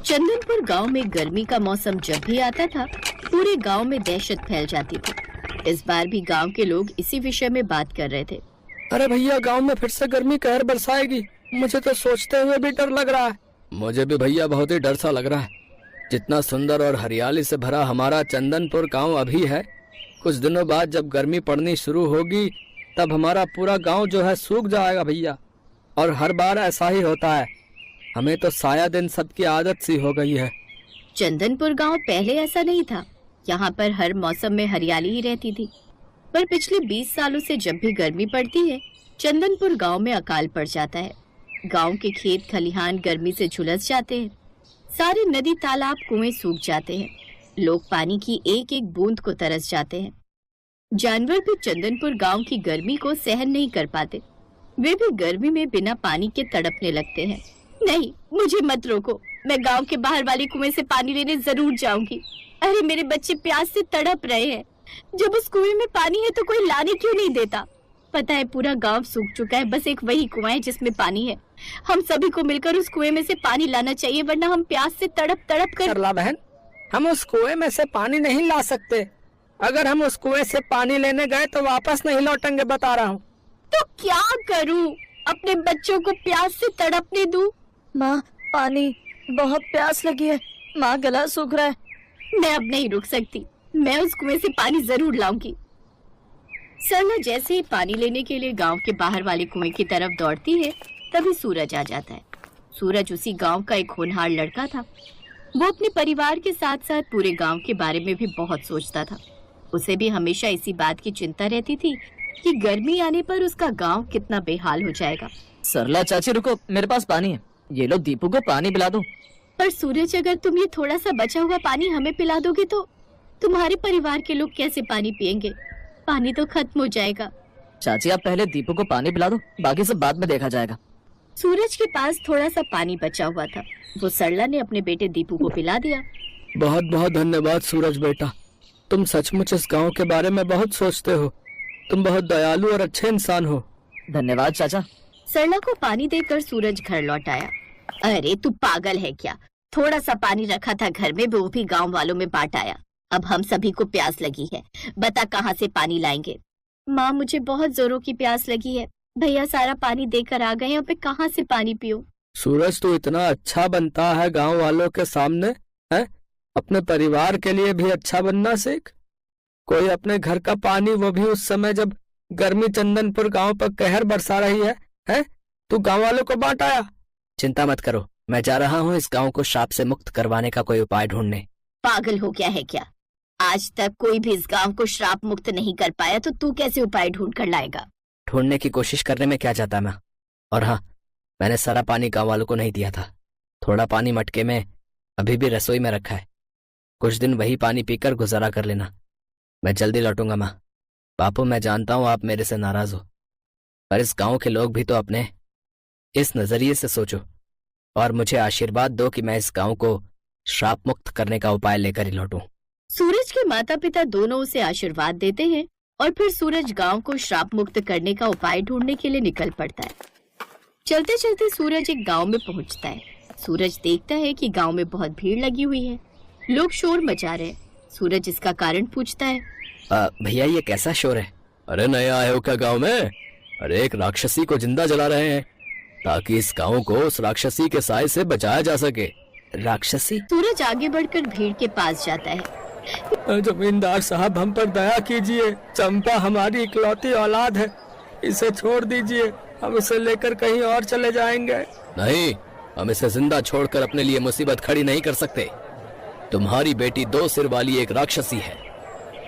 चंदनपुर गांव में गर्मी का मौसम जब भी आता था, पूरे गांव में दहशत फैल जाती थी। इस बार भी गांव के लोग इसी विषय में बात कर रहे थे। अरे भैया, गांव में फिर से गर्मी कहर बरसाएगी। मुझे तो सोचते हुए भी डर लग रहा है। मुझे भी भैया बहुत ही डर सा लग रहा है। जितना सुंदर और हरियाली से भरा हमारा चंदनपुर गांव अभी है, कुछ दिनों बाद जब गर्मी पड़नी शुरू होगी तब हमारा पूरा गांव जो है सूख जाएगा भैया। और हर बार ऐसा ही होता है। हमें तो साया दिन सबकी आदत सी हो गई है। चंदनपुर गांव पहले ऐसा नहीं था। यहाँ पर हर मौसम में हरियाली ही रहती थी। पर पिछले 20 सालों से जब भी गर्मी पड़ती है, चंदनपुर गांव में अकाल पड़ जाता है। गांव के खेत खलिहान गर्मी से झुलस जाते हैं। सारे नदी तालाब कुएं सूख जाते हैं। लोग पानी की एक एक बूंद को तरस जाते हैं। जानवर भी चंदनपुर गांव की गर्मी को सहन नहीं कर पाते। वे भी गर्मी में बिना पानी के तड़पने लगते हैं। नहीं, मुझे मत रोको। मैं गांव के बाहर वाले कुएं से पानी लेने जरूर जाऊंगी। अरे मेरे बच्चे प्यास से तड़प रहे हैं। जब उस कुएं में पानी है तो कोई लाने क्यों नहीं देता? पता है पूरा गांव सूख चुका है, बस एक वही कुआं है जिसमें पानी है। हम सभी को मिलकर उस कुएं में से पानी लाना चाहिए, वरना हम प्यास से तड़प तड़प कर। सरला बहन, हम उस कुएं में से पानी नहीं ला सकते। अगर हम उस कुएं से पानी लेने गए तो वापस नहीं लौटेंगे, बता रहा हूँ। तो क्या करूँ? अपने बच्चों को प्यास से तड़पने दूं? माँ, पानी, बहुत प्यास लगी है। माँ, गला सूख रहा है। मैं अब नहीं रुक सकती। मैं उस कुएं से पानी जरूर लाऊंगी। सरला जैसे ही पानी लेने के लिए गांव के बाहर वाले कुएं की तरफ दौड़ती है, तभी सूरज आ जाता है। सूरज उसी गांव का एक होनहार लड़का था। वो अपने परिवार के साथ साथ पूरे गांव के बारे में भी बहुत सोचता था। उसे भी हमेशा इसी बात की चिंता रहती थी कि गर्मी आने पर उसका गांव कितना बेहाल हो जाएगा। सरला चाची रुको, मेरे पास पानी है। ये लो, दीपू को पानी पिला दो। पर सूरज, अगर तुम ये थोड़ा सा बचा हुआ पानी हमें पिला दोगे तो तुम्हारे परिवार के लोग कैसे पानी पिएंगे? पानी तो खत्म हो जाएगा। चाची, आप पहले दीपू को पानी पिला दो, बाकी सब बाद में देखा जाएगा। सूरज के पास थोड़ा सा पानी बचा हुआ था। वो सरला ने अपने बेटे दीपू को पिला दिया। बहुत बहुत धन्यवाद सूरज बेटा। तुम सचमुच इस गांव के बारे में बहुत सोचते हो। तुम बहुत दयालु और अच्छे इंसान हो। धन्यवाद चाचा। सरला को पानी देकर सूरज घर लौट आया। अरे तू पागल है क्या? थोड़ा सा पानी रखा था घर में, वो भी गांव वालों में बांट आया। अब हम सभी को प्यास लगी है, बता कहाँ से पानी लाएंगे? माँ, मुझे बहुत जोरों की प्यास लगी है। भैया सारा पानी देकर आ गए हैं, अब मैं कहाँ से पानी पीऊं? सूरज, तू इतना अच्छा बनता है गांव वालों के सामने, है? अपने परिवार के लिए भी अच्छा बनना सीख। कोई अपने घर का पानी, वो भी उस समय जब गर्मी चंदनपुर गांव पर कहर बरसा रही है? तू गांव वालों को बांट आया। चिंता मत करो, मैं जा रहा हूँ इस गांव को श्राप से मुक्त करवाने का कोई उपाय ढूंढने। पागल हो गया है क्या? आज तक कोई भी इस गांव को श्राप मुक्त नहीं कर पाया, तो तू कैसे उपाय ढूंढ कर लाएगा? ढूंढने की कोशिश करने में क्या जाता मैं। और हाँ, मैंने सारा पानी गांव वालों को नहीं दिया था। थोड़ा पानी मटके में अभी भी रसोई में रखा है। कुछ दिन वही पानी पीकर गुजारा कर लेना। मैं जल्दी लौटूंगा माँ। बापू, मैं जानता हूँ आप मेरे से नाराज हो, पर इस गांव के लोग भी तो अपने इस नजरिए से सोचो और मुझे आशीर्वाद दो कि मैं इस गांव को श्राप मुक्त करने का उपाय लेकर ही लौटूं। सूरज के माता पिता दोनों उसे आशीर्वाद देते हैं और फिर सूरज गांव को श्राप मुक्त करने का उपाय ढूंढने के लिए निकल पड़ता है। चलते चलते सूरज एक गांव में पहुंचता है। सूरज देखता है कि गांव में बहुत भीड़ लगी हुई है। लोग शोर मचा रहे हैं। सूरज इसका कारण पूछता है। भैया, ये कैसा शोर है? अरे नए आए हो क्या गांव में? अरे एक राक्षसी को जिंदा जला रहे हैं ताकि इस गांव को उस राक्षसी के साए से बचाया जा सके। राक्षसी? सूरज आगे बढ़कर भीड़ के पास जाता है। जमींदार साहब, हम पर दया कीजिए। चंपा हमारी इकलौती औलाद है, इसे छोड़ दीजिए। हम इसे लेकर कहीं और चले जाएंगे। नहीं, हम इसे जिंदा छोड़कर अपने लिए मुसीबत खड़ी नहीं कर सकते। तुम्हारी बेटी 2 सिर वाली एक राक्षसी है।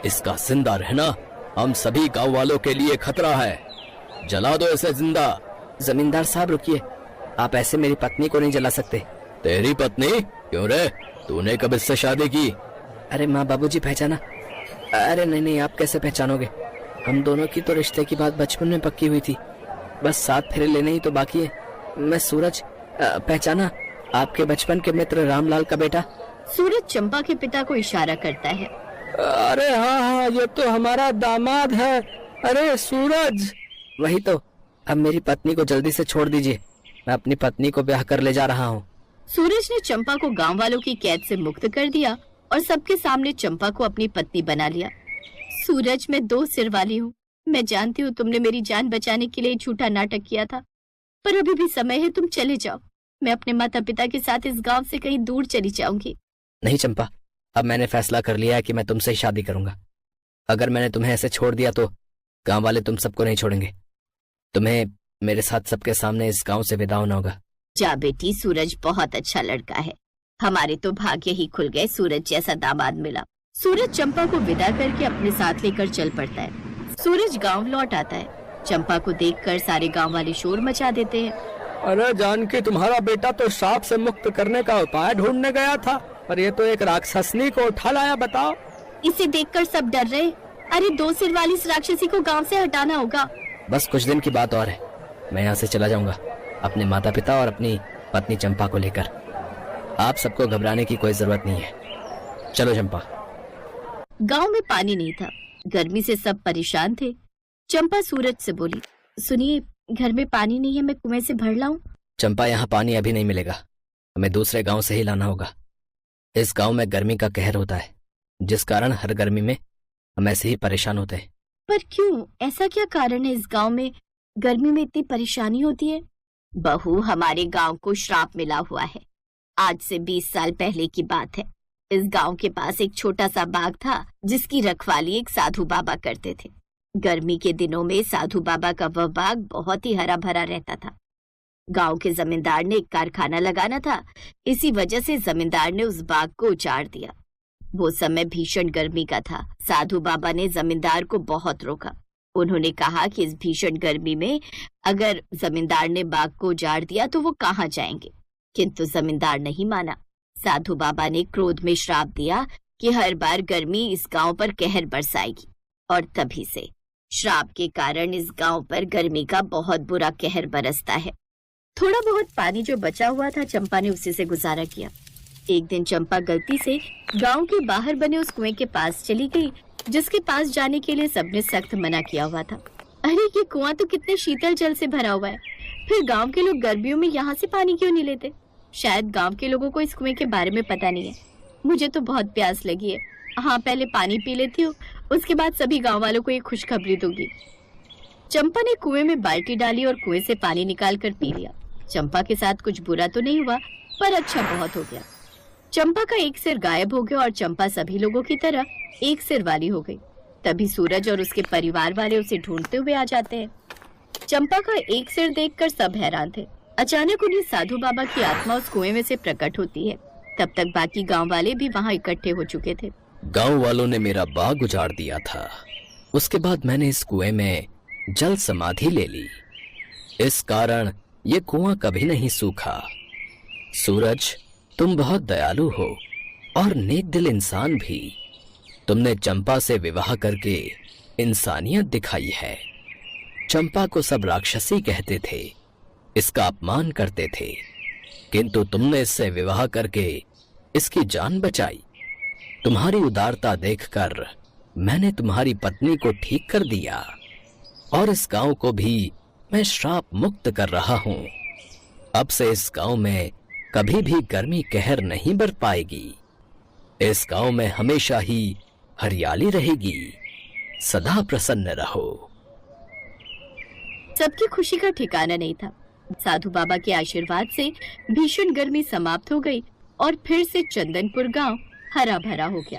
इसका जिंदा रहना हम सभी गांव वालों के लिए खतरा है। जला दो इसे जिंदा। जमींदार साहब रुकिए, आप ऐसे मेरी पत्नी को नहीं जला सकते। तेरी पत्नी? क्यों रे, तूने कब इससे शादी की? अरे माँ बाबूजी पहचाना? अरे नहीं, आप कैसे पहचानोगे? हम दोनों की तो रिश्ते की बात बचपन में पक्की हुई थी। बस 7 फेरे लेने ही तो बाकी है। मैं सूरज, पहचाना? आपके बचपन के मित्र रामलाल का बेटा। सूरज चंपा के पिता को इशारा करता है। अरे हाँ, ये तो हमारा दामाद है। अरे सूरज। वही तो। अब मेरी पत्नी को जल्दी से छोड़ दीजिए, मैं अपनी पत्नी को ब्याह कर ले जा रहा हूँ। सूरज ने चंपा को गांव वालों की कैद से मुक्त कर दिया और सबके सामने चंपा को अपनी पत्नी बना लिया। सूरज, मैं 2 सिर वाली हूँ। मैं जानती हूँ तुमने मेरी जान बचाने के लिए झूठा नाटक किया था, पर अभी भी समय है, तुम चले जाओ। मैं अपने माता पिता के साथ इस गांव से कहीं दूर चली जाऊंगी। नहीं चंपा, अब मैंने फैसला कर लिया है कि मैं तुमसे ही शादी करूंगा। अगर मैंने तुम्हें ऐसे छोड़ दिया तो गांव वाले तुम सबको नहीं छोड़ेंगे। तुम्हें मेरे साथ सबके सामने इस गांव से विदा होना होगा। जा बेटी, सूरज बहुत अच्छा लड़का है। हमारे तो भाग्य ही खुल गए, सूरज जैसा दामाद मिला। सूरज चंपा को विदा करके अपने साथ लेकर चल पड़ता है। सूरज गांव लौट आता है। चंपा को देखकर सारे गांव वाले शोर मचा देते हैं। अरे जानकी, तुम्हारा बेटा तो श्राप से मुक्त करने का उपाय ढूंढने गया था, पर ये तो एक राक्षसनी को उठा लाया। बताओ। इसे देखकर सब डर रहे। अरे 2 सिर वाली इस राक्षसी को गांव से हटाना होगा। बस कुछ दिन की बात और है, मैं यहाँ से चला जाऊंगा अपने माता पिता और अपनी पत्नी चंपा को लेकर। आप सबको घबराने की कोई जरूरत नहीं है। चलो चंपा। गांव में पानी नहीं था। गर्मी से सब परेशान थे। चंपा सूरज से बोली, सुनिए, घर में पानी नहीं है, मैं कुएं से भर लाऊं? चंपा, यहाँ पानी अभी नहीं मिलेगा, हमें दूसरे गांव से ही लाना होगा। इस गांव में गर्मी का कहर होता है, जिस कारण हर गर्मी में हम ऐसे ही परेशान होते हैं। पर क्यों? ऐसा क्या कारण है इस गांव में गर्मी में इतनी परेशानी होती है? बहू, हमारे गांव को श्राप मिला हुआ है। आज से 20 साल पहले की बात है। इस गांव के पास एक छोटा सा बाग था, जिसकी रखवाली एक साधु बाबा करते थे। गर्मी के दिनों में साधु बाबा का वह बाग बहुत ही हरा भरा रहता था। गांव के जमींदार ने एक कारखाना लगाना था, इसी वजह से जमींदार ने उस बाग को उजाड़ दिया। वो समय भीषण गर्मी का था। साधु बाबा ने जमींदार को बहुत रोका। उन्होंने कहा कि इस भीषण गर्मी में अगर जमींदार ने बाग को उजाड़ दिया तो वो कहाँ जाएंगे, किंतु जमींदार नहीं माना। साधु बाबा ने क्रोध में श्राप दिया कि हर बार गर्मी इस गांव पर कहर बरसाएगी, और तभी से श्राप के कारण इस गांव पर गर्मी का बहुत बुरा कहर बरसता है। थोड़ा बहुत पानी जो बचा हुआ था, चंपा ने उसी से गुजारा किया। एक दिन चंपा गलती से गांव के बाहर बने उस कुएं के पास चली गई, जिसके पास जाने के लिए सबने सख्त मना किया हुआ था। अरे ये कुआं तो कितने शीतल जल से भरा हुआ है, फिर गांव के लोग गर्मियों में यहाँ से पानी क्यों नहीं लेते? शायद गांव के लोगों को इस कुएं के बारे में पता नहीं है। मुझे तो बहुत प्यास लगी है। हाँ, पहले पानी पी लेती हूँ, उसके बाद सभी गांव वालों को ये खुशखबरी दूंगी। चंपा ने कुएं में बाल्टी डाली और कुएं से पानी निकाल कर पी लिया। चंपा के साथ कुछ बुरा तो नहीं हुआ, पर अच्छा बहुत हो गया। चंपा का एक सिर गायब हो गया और चंपा सभी लोगों की तरह एक सिर वाली हो गई। तभी सूरज और उसके परिवार वाले उसे ढूंढते हुए आ जाते हैं। चंपा का एक सिर देखकर सब हैरान थे। अचानक उन्हें साधु बाबा की आत्मा उस कुएं में से प्रकट होती है। तब तक बाकी गांव वाले भी वहां इकट्ठे हो चुके थे। गांव वालों ने मेरा बाग उजाड़ दिया था, उसके बाद मैंने इस कुएं में जल समाधि ले ली। इस कारण ये कुआं कभी नहीं सूखा। सूरज, तुम बहुत दयालु हो और नेक दिल इंसान भी। तुमने चंपा से विवाह करके इंसानियत दिखाई है। चंपा को सब राक्षसी कहते थे, इसका अपमान करते थे, किंतु तुमने इससे विवाह करके इसकी जान बचाई। तुम्हारी उदारता देखकर मैंने तुम्हारी पत्नी को ठीक कर दिया और इस गांव को भी मैं श्राप मुक्त कर रहा हूं। अब से इस गांव में कभी भी गर्मी कहर नहीं बर पाएगी। इस गांव में हमेशा ही हरियाली रहेगी। सदा प्रसन्न रहो। सबकी खुशी का ठिकाना नहीं था। साधु बाबा के आशीर्वाद से भीषण गर्मी समाप्त हो गई और फिर से चंदनपुर गांव हरा भरा हो गया।